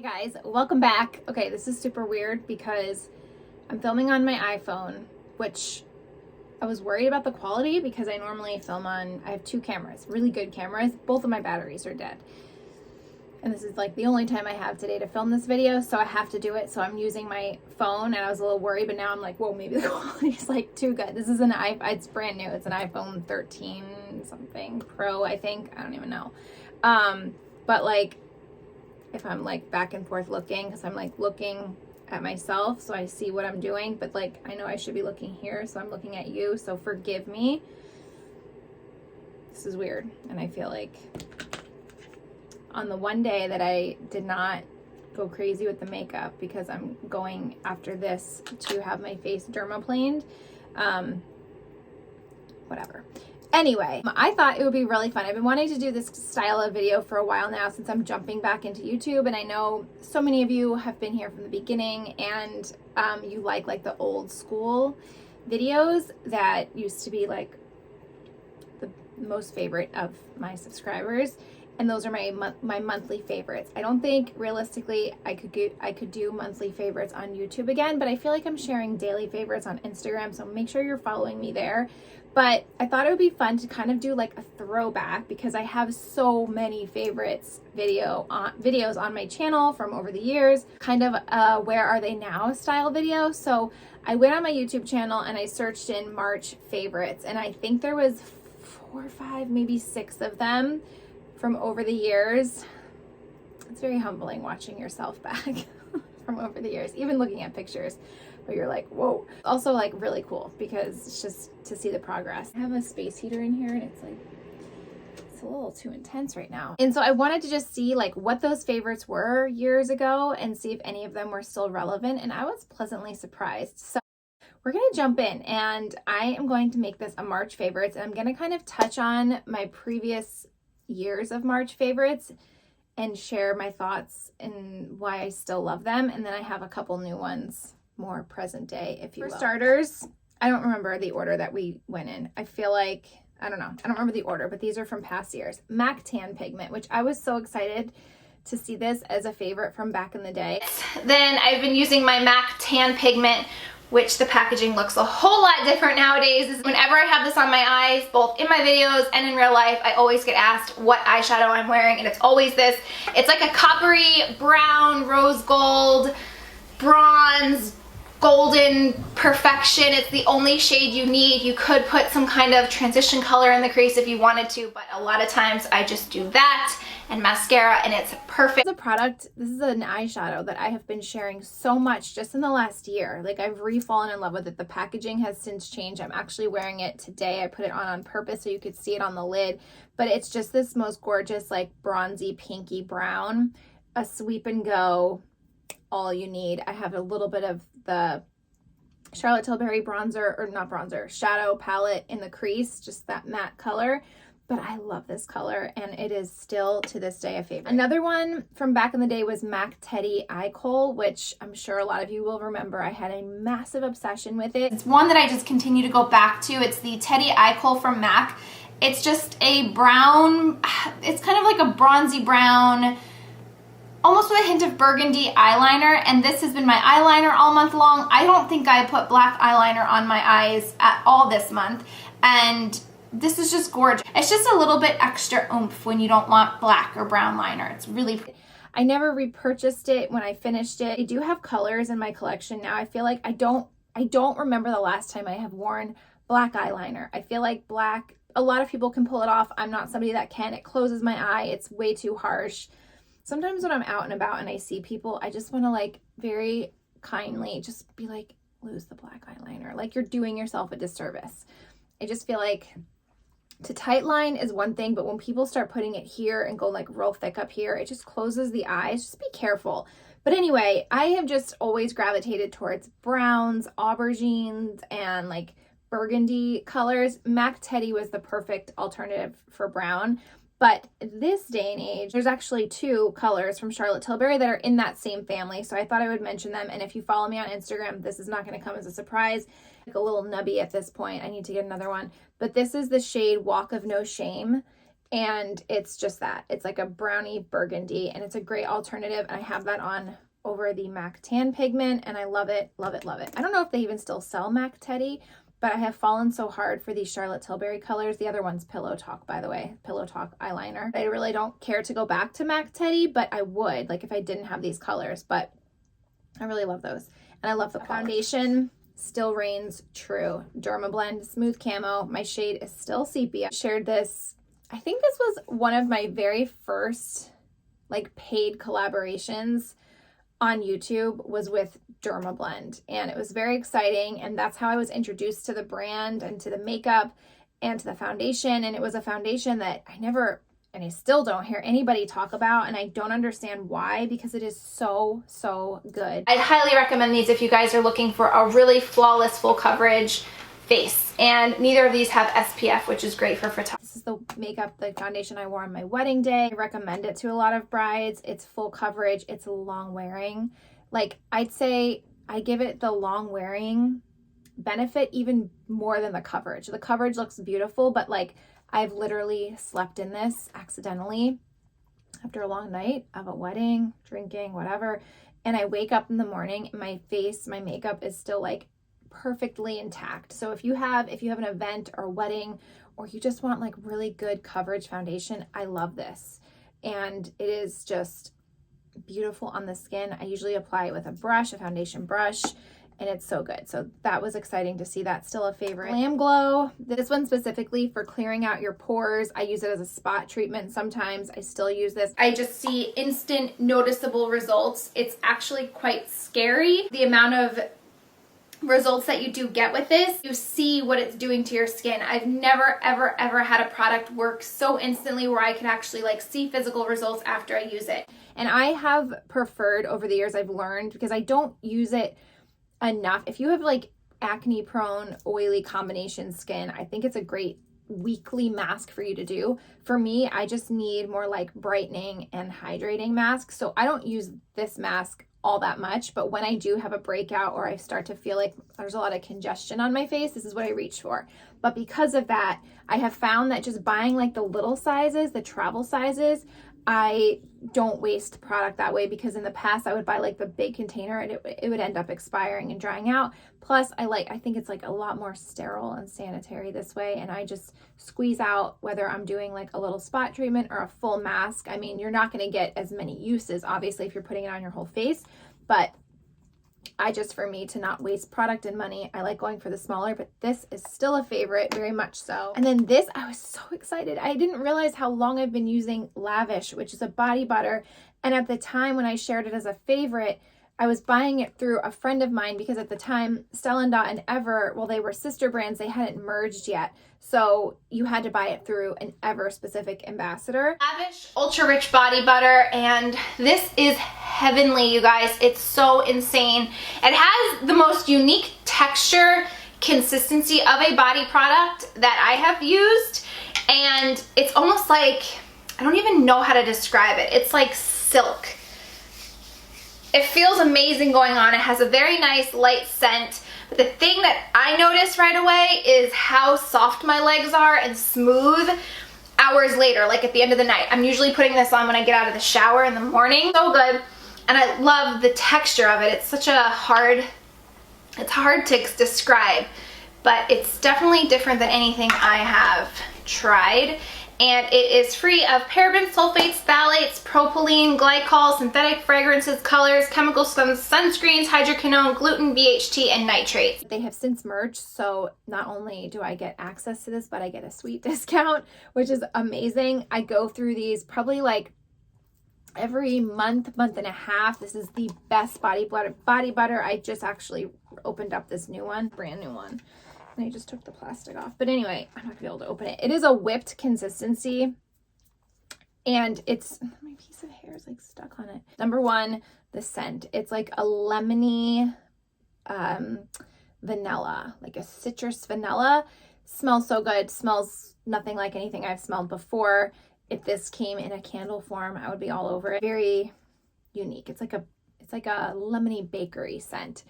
Hey guys, welcome back. Okay, this is super weird because I'm filming on my iPhone, which I was worried about the quality because I normally film on, I have two cameras, really good cameras. Both of my batteries are dead. And this is like the only time I have today to film this video, so I have to do it. So I'm using my phone and I was a little worried, but now I'm like, whoa, maybe the quality is like too good. This is an iPhone, it's brand new. It's an iPhone 13 something Pro, I think. I don't even know. But like, if I'm like back and forth looking, because I'm like looking at myself so I see what I'm doing, but like I know I should be looking here, so I'm looking at you, so forgive me. This is weird, and I feel like on the one day that I did not go crazy with the makeup because I'm going after this to have my face dermaplaned, whatever. Anyway, I thought it would be really fun. I've been wanting to do this style of video for a while now since I'm jumping back into YouTube, and I know so many of you have been here from the beginning and you like the old school videos that used to be like the most favorite of my subscribers, and those are my monthly favorites. I don't think realistically I could do monthly favorites on YouTube again, but I feel like I'm sharing daily favorites on Instagram, so make sure you're following me there. But I thought it would be fun to kind of do like a throwback because I have so many favorites videos on my channel from over the years, kind of where are they now style video. So I went on my YouTube channel and I searched in March favorites, and I think there was 4 or 5, maybe 6 of them from over the years. It's very humbling watching yourself back from over the years, even looking at pictures. But you're like, whoa. Also like really cool because it's just to see the progress. I have a space heater in here and it's a little too intense right now. And so I wanted to just see like what those favorites were years ago and see if any of them were still relevant. And I was pleasantly surprised. So we're going to jump in, and I am going to make this a March favorites, and I'm going to kind of touch on my previous years of March favorites and share my thoughts and why I still love them. And then I have a couple new ones, more present day, if you will. For starters, I don't remember the order that we went in. I feel like, I don't know. I don't remember the order, but these are from past years. MAC Tan Pigment, which I was so excited to see this as a favorite from back in the day. Then I've been using my MAC Tan Pigment, which the packaging looks a whole lot different nowadays. Whenever I have this on my eyes, both in my videos and in real life, I always get asked what eyeshadow I'm wearing, and it's always this. It's like a coppery brown, rose gold, bronze, golden perfection. It's the only shade you need. You could put some kind of transition color in the crease if you wanted to, but a lot of times I just do that and mascara, and it's perfect. This is a product, this is an eyeshadow that I have been sharing so much just in the last year. Like, I've re-fallen in love with it. The packaging has since changed. I'm actually wearing it today. I put it on purpose so you could see it on the lid, but it's just this most gorgeous like bronzy pinky brown, a sweep and go, all you need. I have a little bit of the Charlotte Tilbury bronzer, or not bronzer, shadow palette in the crease, just that matte color. But I love this color, and it is still to this day a favorite. Another one from back in the day was MAC Teddy Eye Kohl, which I'm sure a lot of you will remember. I had a massive obsession with it. It's one that I just continue to go back to. It's the Teddy Eye Kohl from MAC. It's just a brown, it's kind of like a bronzy brown, almost with a hint of burgundy eyeliner, and this has been my eyeliner all month long. I don't think I put black eyeliner on my eyes at all this month, and this is just gorgeous. It's just a little bit extra oomph when you don't want black or brown liner. It's really pretty. I never repurchased it when I finished it. I do have colors in my collection now. I feel like I don't remember the last time I have worn black eyeliner. I feel like black, a lot of people can pull it off. I'm not somebody that can. It closes my eye. It's way too harsh. Sometimes when I'm out and about and I see people, I just want to like very kindly just be like, lose the black eyeliner. Like, you're doing yourself a disservice. I just feel like to tight line is one thing, but when people start putting it here and go like real thick up here, it just closes the eyes. Just be careful. But anyway, I have just always gravitated towards browns, aubergines, and like burgundy colors. MAC Teddy was the perfect alternative for brown. But this day and age, there's actually 2 colors from Charlotte Tilbury that are in that same family. So I thought I would mention them. And if you follow me on Instagram, this is not going to come as a surprise. Like a little nubby at this point. I need to get another one. But this is the shade Walk of No Shame. And it's just that. It's like a brownie burgundy, and it's a great alternative. And I have that on over the MAC Tan Pigment, and I love it, love it, love it. I don't know if they even still sell MAC Teddy, but I have fallen so hard for these Charlotte Tilbury colors. The other one's Pillow Talk, by the way, Pillow Talk eyeliner. I really don't care to go back to MAC Teddy, but I would, like if I didn't have these colors, but I really love those. And I love the foundation. Still reigns true. Dermablend Smooth Camo. My shade is still sepia. Shared this, I think this was one of my very first like paid collaborations on YouTube was with Dermablend, and it was very exciting, and that's how I was introduced to the brand and to the makeup and to the foundation. And it was a foundation that I never, and I still don't hear anybody talk about, and I don't understand why, because it is so, so good. I'd highly recommend these if you guys are looking for a really flawless full coverage face, and neither of these have SPF, which is great for photography. This is the makeup, the foundation I wore on my wedding day. I recommend it to a lot of brides. It's full coverage, it's long wearing. Like, I'd say I give it the long wearing benefit even more than the coverage. The coverage looks beautiful, but like I've literally slept in this accidentally after a long night of a wedding, drinking, whatever, and I wake up in the morning and my face, my makeup is still like perfectly intact. So if you have an event or a wedding, or you just want like really good coverage foundation, I love this. And it is just beautiful on the skin. I usually apply it with a brush, a foundation brush, and it's so good. So that was exciting to see. That's still a favorite. Glam Glow, this one specifically for clearing out your pores. I use it as a spot treatment sometimes. I still use this. I just see instant noticeable results. It's actually quite scary, the amount of results that you do get with this. You see what it's doing to your skin. I've never ever ever had a product work so instantly where I can actually like see physical results after I use it. And I have preferred over the years, I've learned, because I don't use it enough. If you have like acne prone, oily combination skin, I think it's a great weekly mask for you to do. For me, I just need more like brightening and hydrating masks. So I don't use this mask all that much, but when I do have a breakout or I start to feel like there's a lot of congestion on my face, this is what I reach for. But because of that, I have found that just buying like the little sizes, the travel sizes, I don't waste product that way, because in the past I would buy like the big container and it would end up expiring and drying out. Plus I think it's like a lot more sterile and sanitary this way, and I just squeeze out whether I'm doing like a little spot treatment or a full mask. I mean, you're not going to get as many uses obviously if you're putting it on your whole face, but for me to not waste product and money, I like going for the smaller, but this is still a favorite, very much so. And then this, I was so excited. I didn't realize how long I've been using Lavish, which is a body butter. And at the time when I shared it as a favorite, I was buying it through a friend of mine, because at the time, Stella and Ever, well, they were sister brands, they hadn't merged yet. So you had to buy it through an Ever specific ambassador. Lavish Ultra Rich Body Butter, and this is heavenly, you guys. It's so insane. It has the most unique texture, consistency of a body product that I have used, and it's almost like, I don't even know how to describe it. It's like silk. It feels amazing going on. It has a very nice light scent. But the thing that I noticed right away is how soft my legs are and smooth hours later, like at the end of the night. I'm usually putting this on when I get out of the shower in the morning. So good. And I love the texture of it. It's such a hard, it's hard to describe, but it's definitely different than anything I have tried. And it is free of parabens, sulfates, phthalates, propylene, glycol, synthetic fragrances, colors, chemical sunscreens, hydroquinone, gluten, BHT, and nitrates. They have since merged, so not only do I get access to this, but I get a sweet discount, which is amazing. I go through these probably like every month, month and a half. This is the best body butter. I just actually opened up this new one, brand new one. And I just took the plastic off. But anyway, I'm not gonna be able to open it. It is a whipped consistency. And it's, my piece of hair is like stuck on it. Number one, the scent. It's like a lemony vanilla, like a citrus vanilla. Smells so good. Smells nothing like anything I've smelled before. If this came in a candle form, I would be all over it. Very unique. It's like a lemony bakery scent.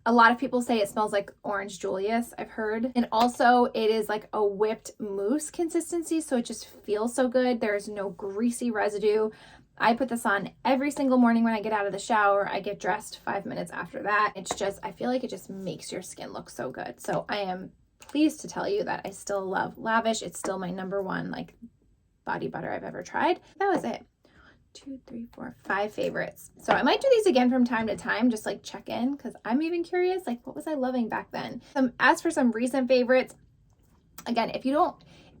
A lot of people say it smells like Orange Julius, I've heard. And also it is like a whipped mousse consistency, so it just feels so good. There's no greasy residue. I put this on every single morning when I get out of the shower. I get dressed 5 minutes after that. It's just, I feel like it just makes your skin look so good. So I am pleased to tell you that I still love Lavish. It's still my #1 like body butter I've ever tried. That was it. 2, 3, 4, 5 favorites. So I might do these again from time to time, just like check in, because I'm even curious, like what was I loving back then? As for some recent favorites, again, if you don't,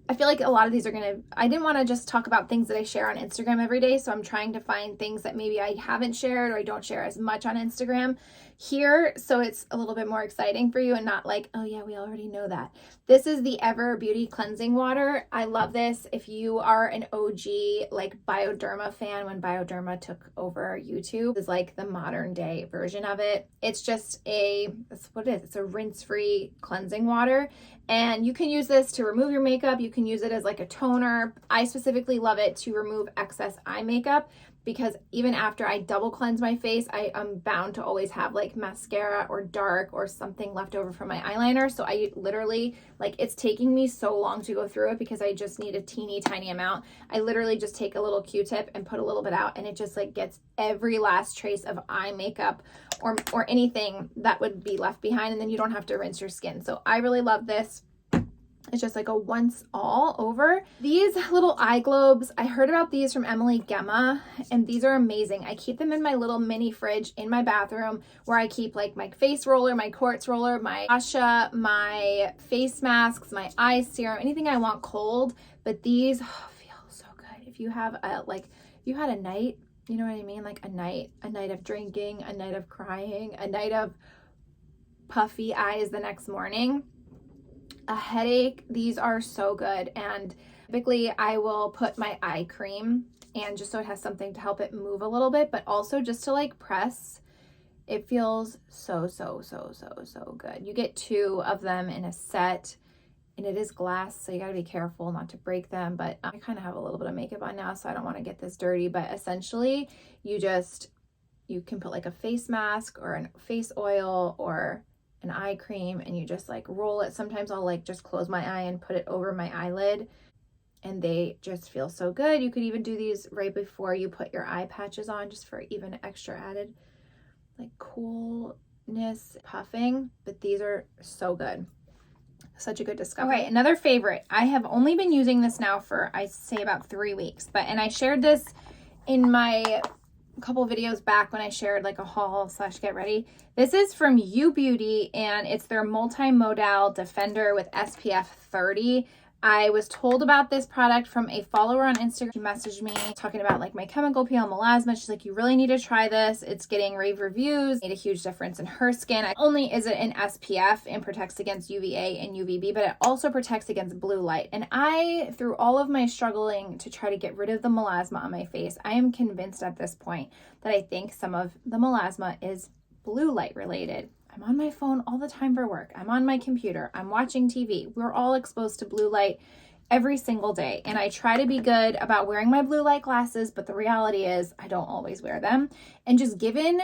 I feel like a lot of these are gonna, I didn't want to just talk about things that I share on Instagram every day, so I'm trying to find things that maybe I haven't shared or I don't share as much on Instagram here, so it's a little bit more exciting for you and not like, oh yeah, we already know that. This is the Ever Beauty Cleansing Water. I love this. If you are an OG like Bioderma fan, when Bioderma took over YouTube, is like the modern day version of it. It's just that's what it is. It's a rinse-free cleansing water. And you can use this to remove your makeup. You can use it as like a toner. I specifically love it to remove excess eye makeup, because even after I double cleanse my face, I am bound to always have like mascara or dark or something left over from my eyeliner. So I literally, like, it's taking me so long to go through it because I just need a teeny tiny amount. I literally just take a little Q-tip and put a little bit out, and it just like gets every last trace of eye makeup or anything that would be left behind, and then you don't have to rinse your skin. So I really love this. It's just like a once all over. These little eye globes, I heard about these from Emily Gemma, and these are amazing. I keep them in my little mini fridge in my bathroom, where I keep like my face roller, my quartz roller, my Asha, my face masks, my eye serum, anything I want cold. But these feel so good. If you have if you had a night, you know what I mean? Like a night of drinking, a night of crying, a night of puffy eyes the next morning, a headache, these are so good. And typically I will put my eye cream, and just so it has something to help it move a little bit, but also just to like press. It feels so good. You get 2 of them in a set, and it is glass, so you got to be careful not to break them. But I kind of have a little bit of makeup on now, so I don't want to get this dirty. But essentially you can put like a face mask or a face oil or an eye cream, and you just like roll it. Sometimes I'll like just close my eye and put it over my eyelid, and they just feel so good. You could even do these right before you put your eye patches on, just for even extra added like coolness, puffing. But these are so good. Such a good discovery. All right, another favorite. I have only been using this now for, I say, about 3 weeks, and I shared this in my couple videos back when I shared like a haul / get ready. This is from U Beauty, and it's their multimodal defender with SPF 30. I was told about this product from a follower on Instagram. She messaged me talking about like my chemical peel and melasma. She's like, you really need to try this. It's getting rave reviews. Made a huge difference in her skin. Not only is it an SPF and protects against UVA and UVB, but it also protects against blue light. And through all of my struggling to try to get rid of the melasma on my face, I am convinced at this point that I think some of the melasma is blue light related. I'm on my phone all the time for work. I'm on my computer. I'm watching TV. We're all exposed to blue light every single day. And I try to be good about wearing my blue light glasses, but the reality is I don't always wear them. And just given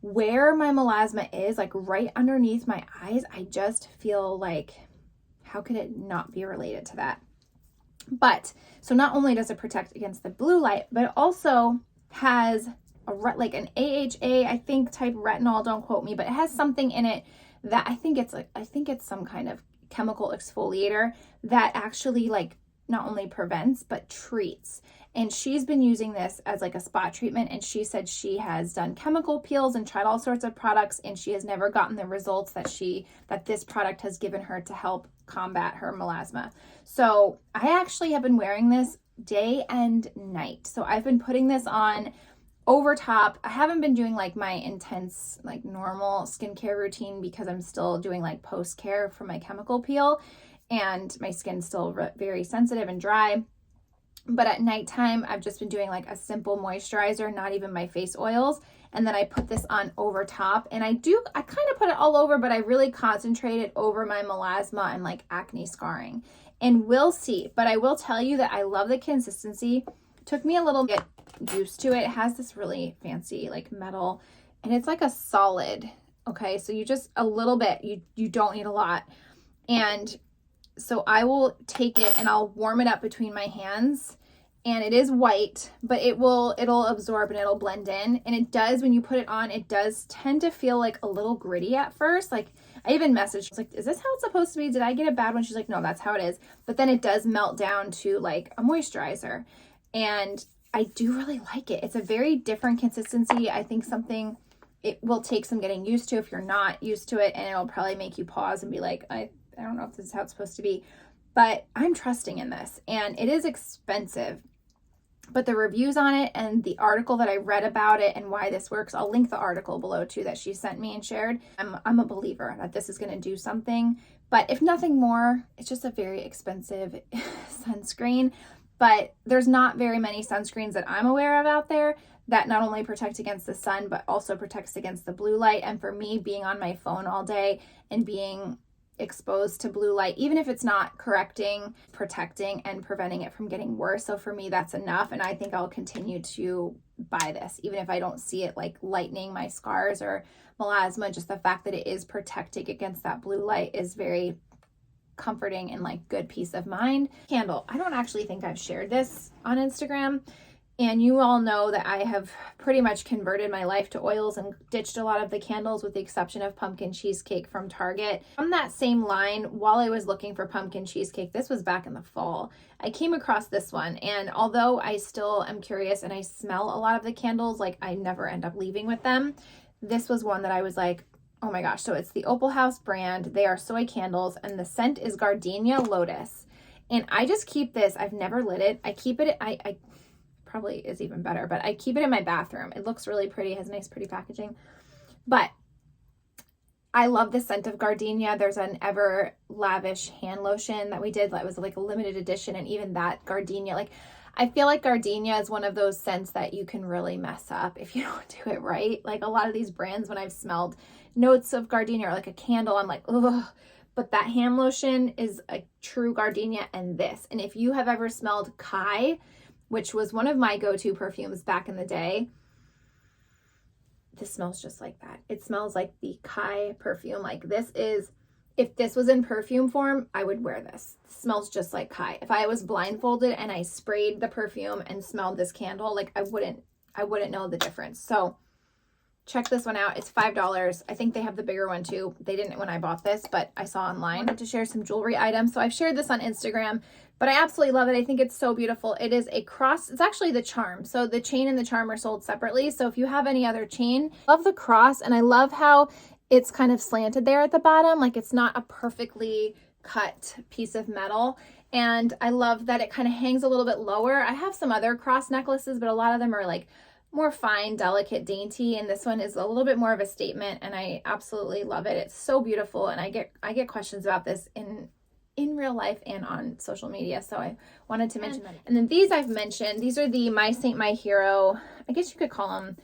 where my melasma is, like right underneath my eyes, I just feel like, how could it not be related to that? But so not only does it protect against the blue light, but it also has like an AHA, I think, type retinol, don't quote me, but it has something in it that I think it's some kind of chemical exfoliator that actually like not only prevents but treats. And she's been using this as like a spot treatment, and she said she has done chemical peels and tried all sorts of products, and she has never gotten the results that this product has given her to help combat her melasma. So I actually have been wearing this day and night. So I've been putting this on over top. I haven't been doing like my intense like normal skincare routine because I'm still doing like post care for my chemical peel, and my skin's still very sensitive and dry. But at nighttime, I've just been doing like a simple moisturizer, not even my face oils. And then I put this on over top, and I kind of put it all over, but I really concentrate it over my melasma and like acne scarring. And we'll see. But I will tell you that I love the consistency. It took me a little to get used to it. It has this really fancy like metal, and it's like a solid Okay, so you just a little bit, you don't need a lot. And so I will take it and I'll warm it up between my hands, and it is white, but it'll absorb and it'll blend in. And it does, when you put it on, it does tend to feel like a little gritty at first. Like I even messaged, I was like, is this how it's supposed to be? Did I get a bad one? She's like, no, that's how it is. But then it does melt down to like a moisturizer. And I do really like it. It's a very different consistency. I think something it will take some getting used to if you're not used to it, and it'll probably make you pause and be like, I don't know if this is how it's supposed to be, but I'm trusting in this. And it is expensive, but the reviews on it and the article that I read about it and why this works, I'll link the article below too that she sent me and shared. I'm a believer that this is going to do something, but if nothing more, it's just a very expensive sunscreen. But there's not very many sunscreens that I'm aware of out there that not only protect against the sun, but also protects against the blue light. And for me, being on my phone all day and being exposed to blue light, even if it's not correcting, protecting, and preventing it from getting worse. So for me, that's enough. And I think I'll continue to buy this, even if I don't see it like lightening my scars or melasma. Just the fact that it is protecting against that blue light is very comforting and like good peace of mind. Candle. I don't actually think I've shared this on Instagram. And you all know that I have pretty much converted my life to oils and ditched a lot of the candles with the exception of pumpkin cheesecake from Target. From that same line, while I was looking for pumpkin cheesecake, this was back in the fall, I came across this one. And although I still am curious and I smell a lot of the candles, like I never end up leaving with them, this was one that I was like, oh my gosh. So it's the Opal House brand. They are soy candles and the scent is Gardenia Lotus. And I just keep this. I've never lit it. I keep it. I probably is even better, but I keep it in my bathroom. It looks really pretty, has nice pretty packaging, but I love the scent of gardenia. There's an Ever Lavish hand lotion that we did that was like a limited edition, and even that gardenia, like I feel like gardenia is one of those scents that you can really mess up if you don't do it right. Like a lot of these brands, when I've smelled notes of gardenia or like a candle, I'm like, ugh. But that hand lotion is a true gardenia. And this, and if you have ever smelled Kai, which was one of my go-to perfumes back in the day, this smells just like that. It smells like the Kai perfume. Like this is, if this was in perfume form, I would wear this. It smells just like Kai. If I was blindfolded and I sprayed the perfume and smelled this candle, like I wouldn't know the difference. So check this one out. It's $5. I think they have the bigger one too. They didn't when I bought this, but I saw online. I wanted to share some jewelry items. So I've shared this on Instagram, but I absolutely love it. I think it's so beautiful. It is a cross. It's actually the charm. So the chain and the charm are sold separately. So if you have any other chain, love the cross. And I love how it's kind of slanted there at the bottom. Like it's not a perfectly cut piece of metal. And I love that it kind of hangs a little bit lower. I have some other cross necklaces, but a lot of them are like more fine, delicate, dainty, and this one is a little bit more of a statement, and I absolutely love it. It's so beautiful, and I get questions about this in real life and on social media, so I wanted to mention that. And then these I've mentioned. These are the My Saint, My Hero. I guess you could call them,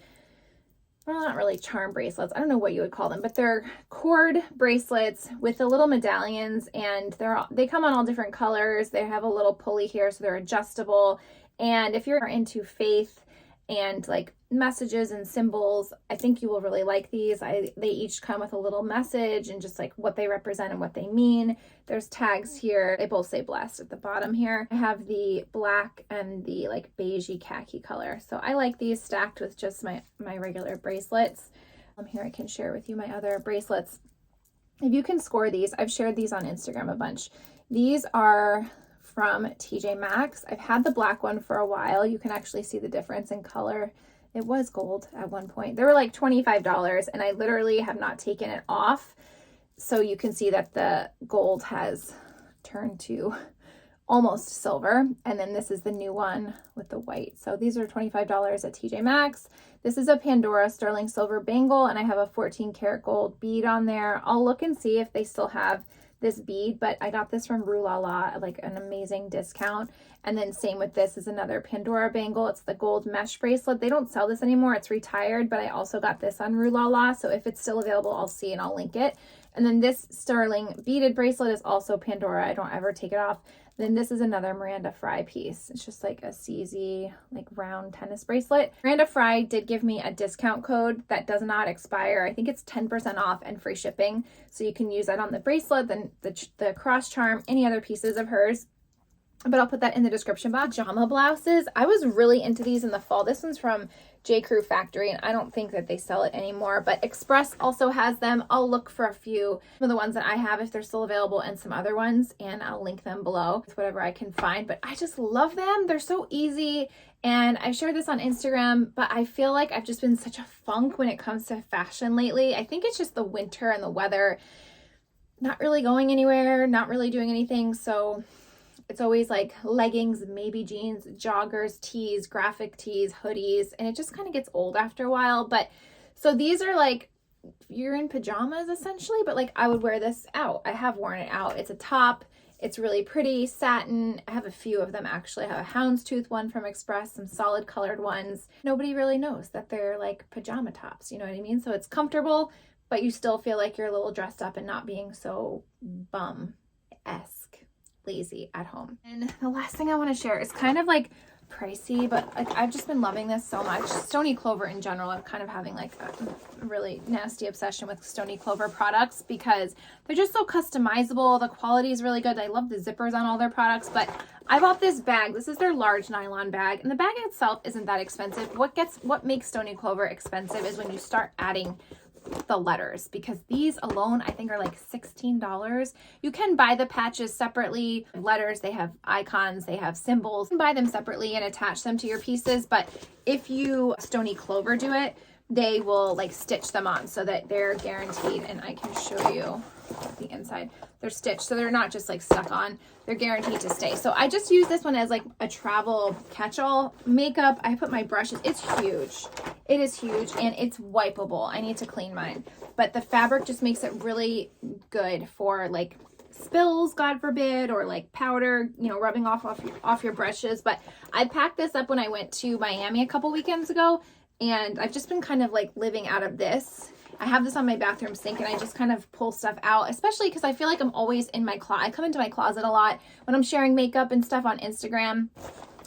well, not really charm bracelets. I don't know what you would call them, but they're cord bracelets with the little medallions, and they come on all different colors. They have a little pulley here, so they're adjustable. And if you're into faith and like messages and symbols, I think you will really like these. They each come with a little message and just like what they represent and what they mean. There's tags here. They both say blessed at the bottom here. I have the black and the like beigey khaki color. So I like these stacked with just my regular bracelets. Here I can share with you my other bracelets. If you can score these, I've shared these on Instagram a bunch. These are from TJ Maxx. I've had the black one for a while. You can actually see the difference in color. It was gold at one point. They were like $25 and I literally have not taken it off. So you can see that the gold has turned to almost silver. And then this is the new one with the white. So these are $25 at TJ Maxx. This is a Pandora sterling silver bangle and I have a 14 karat gold bead on there. I'll look and see if they still have this bead, but I got this from Rue La La at like an amazing discount. And then same with this is another Pandora bangle. It's the gold mesh bracelet. They don't sell this anymore. It's retired, but I also got this on Rue La La. So if it's still available, I'll see and I'll link it. And then this sterling beaded bracelet is also Pandora. I don't ever take it off. Then this is another Miranda Fry piece. It's just like a CZ, like round tennis bracelet. Miranda Fry did give me a discount code that does not expire. I think it's 10% off and free shipping. So you can use that on the bracelet, then the cross charm, any other pieces of hers. But I'll put that in the description box. Pajama blouses. I was really into these in the fall. This one's from J. Crew Factory, and I don't think that they sell it anymore, but Express also has them. I'll look for a few of the ones that I have if they're still available, and some other ones, and I'll link them below with whatever I can find. But I just love them. They're so easy, and I shared this on Instagram, but I feel like I've just been such a funk when it comes to fashion lately. I think it's just the winter and the weather, not really going anywhere, not really doing anything, so it's always like leggings, maybe jeans, joggers, tees, graphic tees, hoodies, and it just kind of gets old after a while. But so these are like, you're in pajamas essentially, but like I would wear this out. I have worn it out. It's a top. It's really pretty, satin. I have a few of them actually. I have a houndstooth one from Express, some solid colored ones. Nobody really knows that they're like pajama tops, you know what I mean? So it's comfortable, but you still feel like you're a little dressed up and not being so bum-esque. Lazy at home. And the last thing I want to share is kind of like pricey, but like I've just been loving this so much. Stony Clover in general, I'm kind of having like a really nasty obsession with Stony Clover products because they're just so customizable. The quality is really good. I love the zippers on all their products, but I bought this bag. This is their large nylon bag, and the bag itself isn't that expensive. What makes Stony Clover expensive is when you start adding the letters, because these alone I think are like $16. You can buy the patches separately. Letters, they have icons, they have symbols. You can buy them separately and attach them to your pieces, but if you Stony Clover do it, they will like stitch them on so that they're guaranteed, and I can show you the inside. They're stitched, so they're not just like stuck on. They're guaranteed to stay. So I just use this one as like a travel catch-all. Makeup, I put my brushes. It's huge. It is huge, and it's wipeable. I need to clean mine. But the fabric just makes it really good for like spills, God forbid, or like powder, you know, rubbing off your brushes. But I packed this up when I went to Miami a couple weekends ago, and I've just been kind of like living out of this. I have this on my bathroom sink, and I just kind of pull stuff out, especially because I feel like I'm always in my closet. I come into my closet a lot when I'm sharing makeup and stuff on Instagram.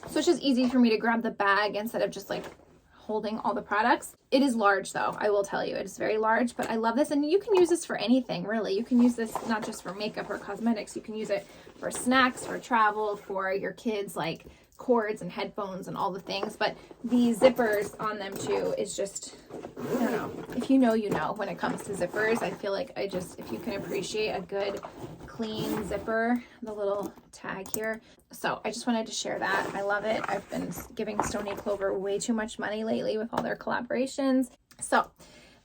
So it's just easy for me to grab the bag instead of just like holding all the products. It is large though, I will tell you. It is very large, but I love this, and you can use this for anything really. You can use this not just for makeup or cosmetics. You can use it for snacks, for travel, for your kids like cords and headphones and all the things. But the zippers on them too is just, I don't know, if you know, you know. When it comes to zippers, I feel like if you can appreciate a good clean zipper, the little tag here. So I just wanted to share that. I love it. I've been giving Stony Clover way too much money lately with all their collaborations. So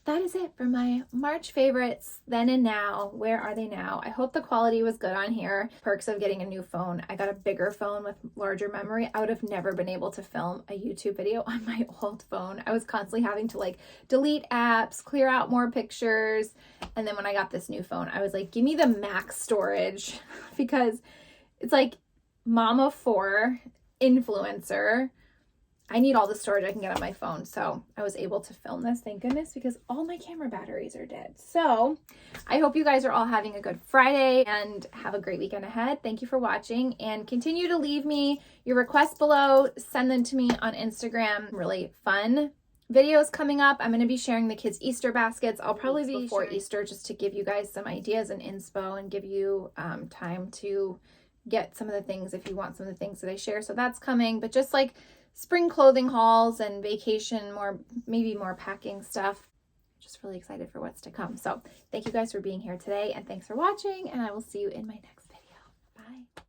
that is it for my March favorites, then and now. Where are they now? I hope the quality was good on here. Perks of getting a new phone. I got a bigger phone with larger memory. I would have never been able to film a YouTube video on my old phone. I was constantly having to like delete apps, clear out more pictures. And then when I got this new phone, I was like, give me the max storage, because it's like mom of 4, influencer. I need all the storage I can get on my phone. So I was able to film this, thank goodness, because all my camera batteries are dead. So I hope you guys are all having a good Friday and have a great weekend ahead. Thank you for watching, and continue to leave me your requests below. Send them to me on Instagram. Really fun videos coming up. I'm going to be sharing the kids' Easter baskets. I'll probably be before Easter, just to give you guys some ideas and inspo, and give you time to get some of the things if you want some of the things that I share. So that's coming. But just like spring clothing hauls and vacation, maybe more packing stuff. Just really excited for what's to come. So thank you guys for being here today, and thanks for watching, and I will see you in my next video. Bye.